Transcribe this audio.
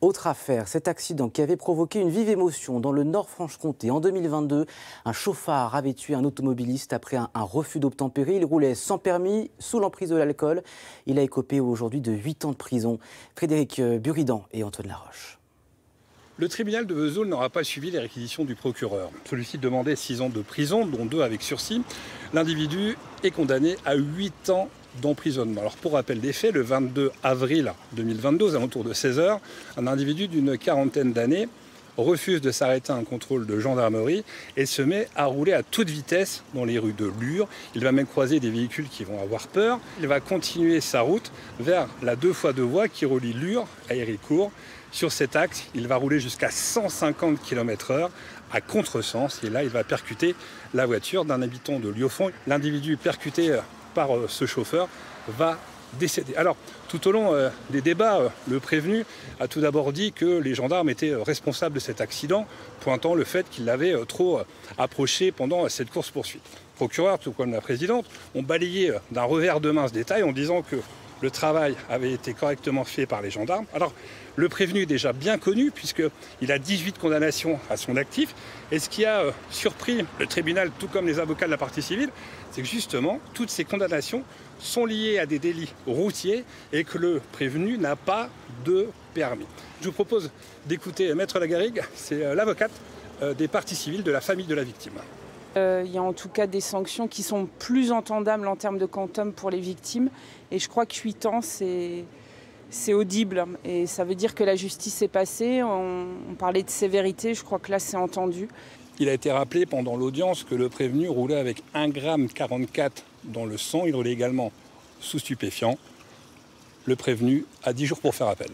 Autre affaire, cet accident qui avait provoqué une vive émotion dans le Nord-Franche-Comté. En 2022, un chauffard avait tué un automobiliste après un refus d'obtempérer. Il roulait sans permis, sous l'emprise de l'alcool. Il a écopé aujourd'hui de 8 ans de prison. Frédéric Buridan et Antoine Laroche. Le tribunal de Vesoul n'aura pas suivi les réquisitions du procureur. Celui-ci demandait 6 ans de prison, dont 2 avec sursis. L'individu est condamné à 8 ans d'emprisonnement. Alors pour rappel des faits, le 22 avril 2022, aux alentours de 16h, un individu d'une quarantaine d'années refuse de s'arrêter à un contrôle de gendarmerie et se met à rouler à toute vitesse dans les rues de Lure. Il va même croiser des véhicules qui vont avoir peur. Il va continuer sa route vers la 2x2 voies qui relie Lure à Héricourt. Sur cet axe, il va rouler jusqu'à 150 km/h à contresens. Et là, il va percuter la voiture d'un habitant de Lieuffont. L'individu percuté par ce chauffeur va décéder. Alors, tout au long des débats, le prévenu a tout d'abord dit que les gendarmes étaient responsables de cet accident, pointant le fait qu'il l'avait trop approché pendant cette course-poursuite. Le procureur, tout comme la présidente, ont balayé d'un revers de main ce détail en disant que le travail avait été correctement fait par les gendarmes. Alors, le prévenu est déjà bien connu puisqu'il a 18 condamnations à son actif. Et ce qui a surpris le tribunal, tout comme les avocats de la partie civile, c'est que justement, toutes ces condamnations sont liées à des délits routiers et que le prévenu n'a pas de permis. Je vous propose d'écouter Maître Lagarrigue, c'est l'avocate des parties civiles de la famille de la victime. Il y a en tout cas des sanctions qui sont plus entendables en termes de quantum pour les victimes. Et je crois que 8 ans, c'est audible. Et ça veut dire que la justice est passée. On parlait de sévérité, je crois que là, c'est entendu. Il a été rappelé pendant l'audience que le prévenu roulait avec 1,44 g dans le sang. Il roulait également sous stupéfiant. Le prévenu a 10 jours pour faire appel.